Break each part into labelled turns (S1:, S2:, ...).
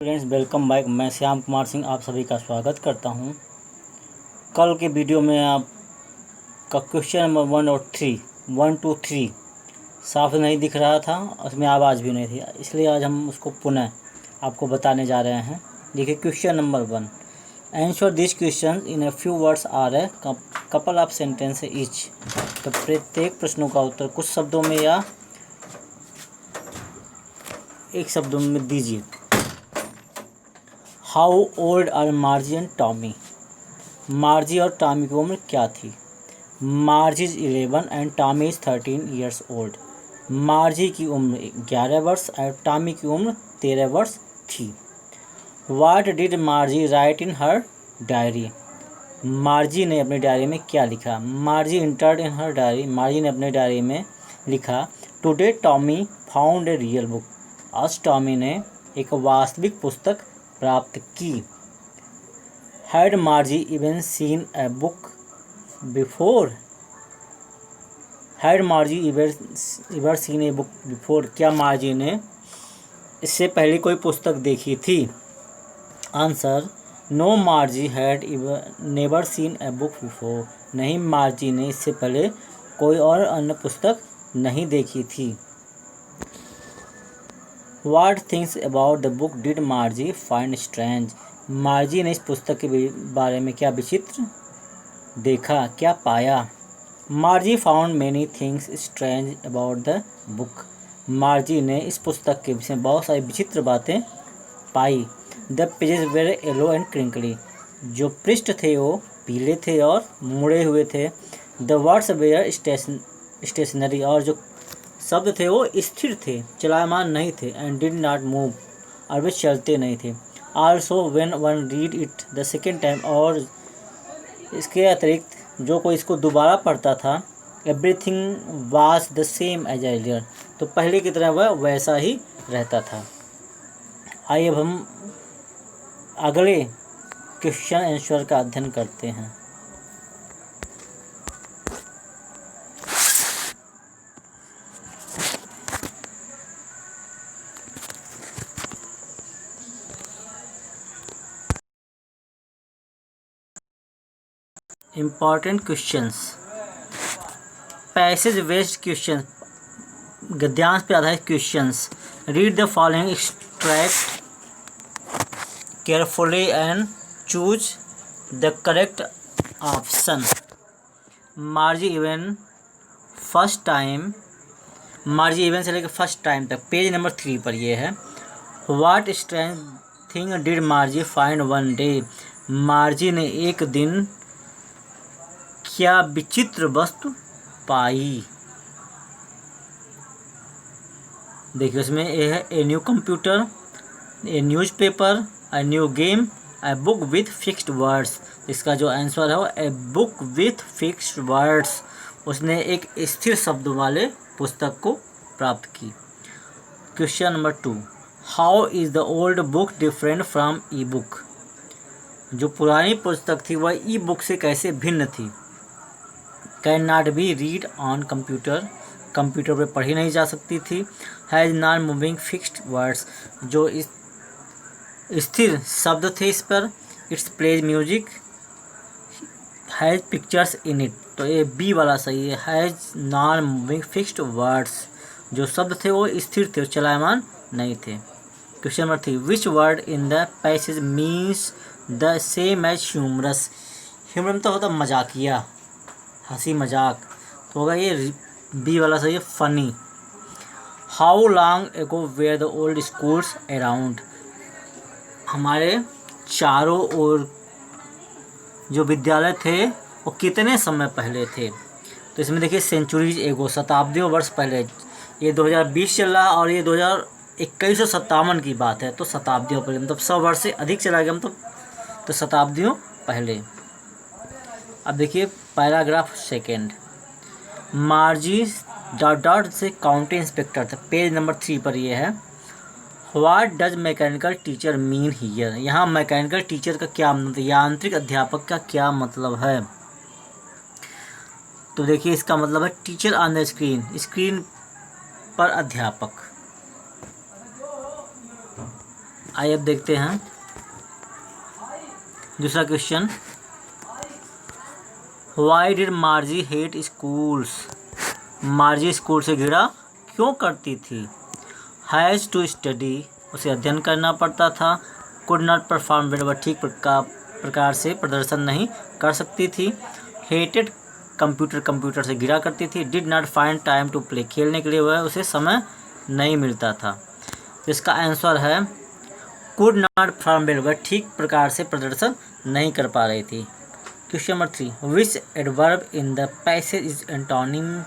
S1: Friends, welcome back. मैं श्याम कुमार सिंह आप सभी का स्वागत करता हूं। कल के वीडियो में आपका क्वेश्चन नंबर 1 और 3 साफ नहीं दिख रहा था, उसमें आवाज़ भी नहीं थी, इसलिए आज हम उसको पुनः आपको बताने जा रहे हैं। देखिए, question number 1, answer this question in a few words or a couple of sentences each. तो प्रत्येक प्रश्नों का उत्तर कुछ शब्दों में या एक शब्दों में दीजिए। How old are Margie and Tommy. Margie और टॉमी की उम्र क्या थी? Margie is 11 and Tommy is 13 years old. Margie की उम्र 11 वर्ष और टॉमी की उम्र 13 वर्ष थी। What did मार्जी right in her diary. मार्जी ने अपनी डायरी में क्या लिखा? मार्जी इंटर्ड इन हर डायरी। मार्जी ने अपने डायरी में लिखा, today Tommy found a real book. आज टॉमी ने एक वास्तविक पुस्तक प्राप्त की। Had Margie even seen a book before. Had Margie ever seen a book before. क्या मार्जी ने इससे पहले कोई पुस्तक देखी थी? Answer, no Margie had never seen a book before. नहीं, मार्जी ने इससे पहले कोई और अन्य पुस्तक नहीं देखी थी। What things about the book did मार्जी find strange? मार्जी ने इस पुस्तक के बारे में क्या विचित्र देखा, क्या पाया? मार्जी found many things strange about the book. मार्जी ने इस पुस्तक के विषय में बहुत सारी विचित्र बातें पाई। The pages were yellow and crinkly. जो पृष्ठ थे वो पीले थे और मुड़े हुए थे। The words were stationary. और जो शब्द थे वो स्थिर थे, चलायमान नहीं थे। And did not move. और वे चलते नहीं थे। Also when one read it the second time. और इसके अतिरिक्त जो कोई इसको दोबारा पढ़ता था, everything was the same as earlier. तो पहले की तरह वह वैसा ही रहता था। आइए अब हम अगले क्वेश्चन आंसर का अध्ययन करते हैं। Important questions, passage based question, गद्यांश पे आधारित questions. Read the following extract carefully and choose the correct option. Margie even first time. Margie even से लेकर फर्स्ट टाइम तक पेज नंबर 3 पर ये है। What strange thing did Margie find one day. Margie ने एक दिन क्या विचित्र वस्तु पाई। देखिए उसमें ये है, a new computer, A newspaper, a new game, a book with fixed words. इसका जो आंसर है वो a book with fixed words. उसने एक स्थिर शब्द वाले पुस्तक को प्राप्त की। Question number 2, how is the old book different from E book. जो पुरानी पुस्तक थी वह ई बुक से कैसे भिन्न थी? Can not be read on computer. Computer पर पढ़ी नहीं जा सकती थी। Has non moving fixed words. जो इस स्थिर शब्द थे इस पर। It's plays music. Has pictures in it. तो ये बी वाला सही है। Has non moving fixed words. जो शब्द थे वो स्थिर थे, चलायमान नहीं थे। Question number 3, which word in the passage means the same as humorous. Humerus तो होता मजाकिया, हंसी मजाक। तो होगा ये बी वाला सही है, funny. How long ago were the old schools around. हमारे चारों ओर जो विद्यालय थे वो कितने समय पहले थे? तो इसमें देखिए सेंचुरीज एगो, शताब्दियों वर्ष पहले। ये 2020 चल रहा और ये 2157 की बात है। तो शताब्दियों पहले मतलब 100 वर्ष से अधिक चला गया मतलब, तो शताब्दियों पहले। अब देखिए पैराग्राफ सेकेंड, मार्जी डॉट से काउंटी इंस्पेक्टर था। पेज नंबर 3 पर ये है। What does mechanical teacher mean here. यहाँ मैकेनिकल टीचर का क्या मतलब, यांत्रिक अध्यापक का क्या मतलब है? तो देखिए इसका मतलब है teacher on the screen, screen पर अध्यापक। आइए अब देखते हैं दूसरा question. Why did मार्जी hate schools? मार्जी school से घृणा क्यों करती थी? हैज़ टू स्टडी, उसे अध्ययन करना पड़ता था। कुड नॉट परफॉर्म वेल, वह ठीक प्रकार से प्रदर्शन नहीं कर सकती थी। हेटेड कंप्यूटर, कंप्यूटर से घृणा करती थी। Did not find time to play, खेलने के लिए वह उसे समय नहीं मिलता था। तो इसका आंसर है कुड नॉट परफॉर्म वेल, वह ठीक प्रकार से प्रदर्शन नहीं कर पा रही थी। Question number 3, which adverb in the passage is antonym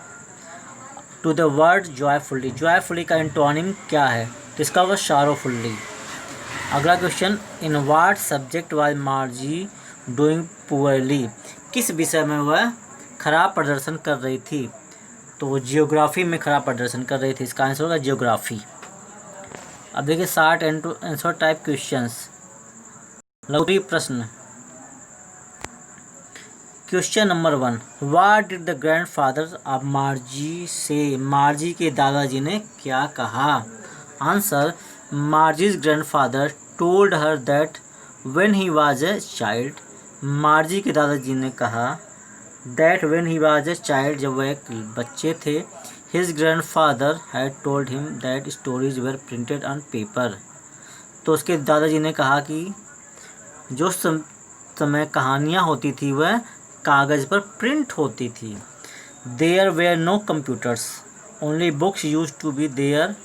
S1: to the word joyfully? Joyfully का एंटोनिम क्या है? तो इसका वह शारोफुल्ली। अगला question, in what subject was Margie doing poorly? किस विषय में वह खराब प्रदर्शन कर रही थी? तो वो जियोग्राफी में खराब प्रदर्शन कर रही थी। इसका आंसर होगा जियोग्राफी। अब देखिए शॉर्ट आंसर टाइप क्वेश्चंस, लघु प्रश्न। Question number 1, what did the grandfather of Margie say? Margie के दादाजी ने क्या कहा? Answer, Margie's grandfather told her that when he was a child. Margie के दादाजी ने कहा that when he was a child, जब वह एक बच्चे थे, his grandfather had told him that stories were printed on paper. तो उसके दादाजी ने कहा कि जो समय कहानियाँ होती थी वह कागज़ पर प्रिंट होती थी। There were no computers, only books used to be there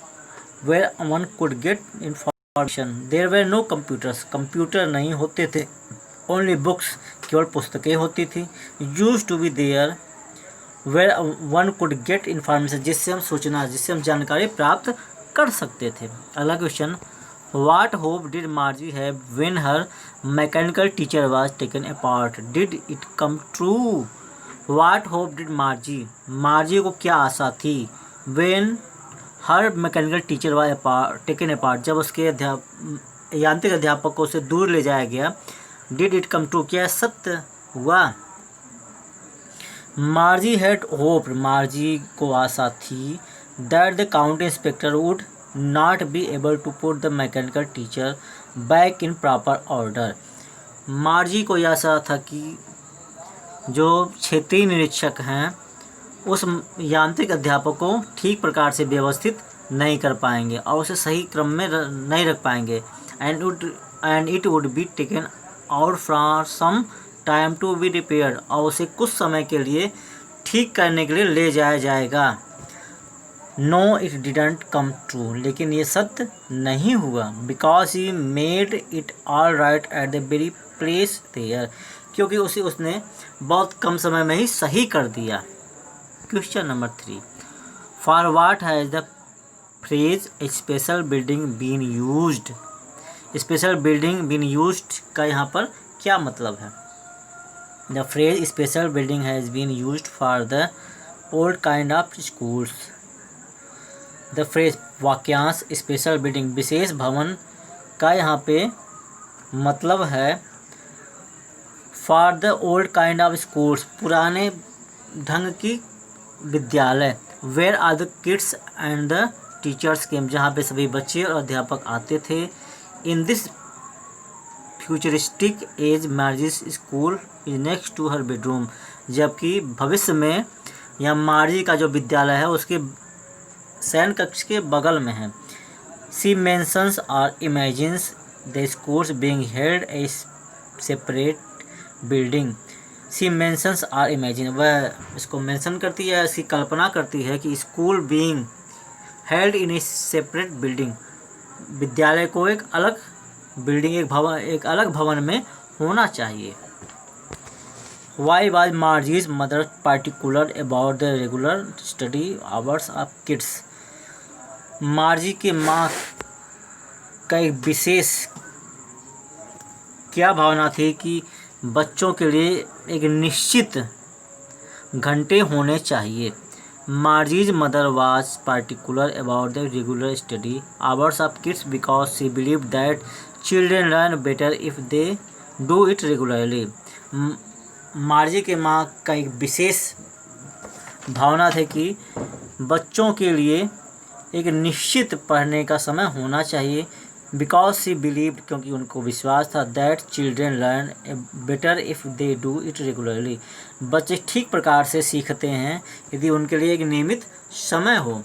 S1: where one could get information. There were no computers, computer नहीं होते थे। ओनली बुक्स, केवल पुस्तकें होती थी। Used to be there where one could get information, जिससे हम जानकारी प्राप्त कर सकते थे। अगला question, What hope did Margie have when her mechanical teacher was taken apart? Did it come true? What hope did Margie? मार्जी को क्या आशा थी? When her mechanical teacher was taken apart, जब उसके यांत्रिक अध्यापक को उसे दूर ले जाया गया। Did it come true? क्या सत्य हुआ? मार्जी had hoped, मार्जी को आशा थी that the county inspector would not be able to put the mechanical teacher back in proper order. मार्जी को यह आशा था कि जो क्षेत्रीय निरीक्षक हैं उस यांत्रिक अध्यापक को ठीक प्रकार से व्यवस्थित नहीं कर पाएंगे और उसे सही क्रम में नहीं रख पाएंगे। And it would be taken out from some time to be repaired, और उसे कुछ समय के लिए ठीक करने के लिए ले जाया जाएगा। No it didn't come true, लेकिन ये सत्य नहीं हुआ। Because he made it all right at the very place there, क्योंकि उसने बहुत कम समय में ही सही कर दिया। Question number 3, for what has the phrase a special building been used? Special building been used का यहाँ पर क्या मतलब है? The phrase special building has been used for the old kind of schools. The phrase वाक्यांश special building, विशेष भवन का यहाँ पे मतलब है for the old kind of schools, पुराने ढंग की विद्यालय। Where are the kids and the teachers केम, जहाँ पे सभी बच्चे और अध्यापक आते थे। In this futuristic age Margie's school is next to her bedroom, जबकि भविष्य में यह मार्जी का जो विद्यालय है उसके शयन कक्ष के बगल में है। C mentions or imagines the schools being held a separate building. C mentions or imagine, वह इसको मेंशन करती है, इसकी कल्पना करती है कि school being held in A separate building, विद्यालय को एक अलग बिल्डिंग, एक अलग भवन में होना चाहिए। Why was Margie's mother particular about the regular study hours of kids? Margie के माँ का एक विशेष क्या भावना थी कि बच्चों के लिए एक निश्चित घंटे होने चाहिए। Margie's mother was particular about the regular study hours of kids because she believe that children learn better if they do it regularly. Margie के माँ का एक विशेष भावना थी कि बच्चों के लिए एक निश्चित पढ़ने का समय होना चाहिए, बिकॉज सी बिलीव्ड, क्योंकि उनको विश्वास था, that children learn better if they do it regularly, बच्चे ठीक प्रकार से सीखते हैं यदि उनके लिए एक नियमित समय हो।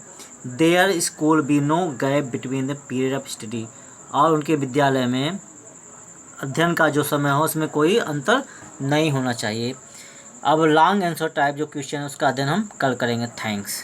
S1: Their school be no gap between the period of study, और उनके विद्यालय में अध्ययन का जो समय हो उसमें कोई अंतर नहीं होना चाहिए। अब लॉन्ग आंसर टाइप जो क्वेश्चन है उसका अध्ययन हम कल करेंगे। थैंक्स।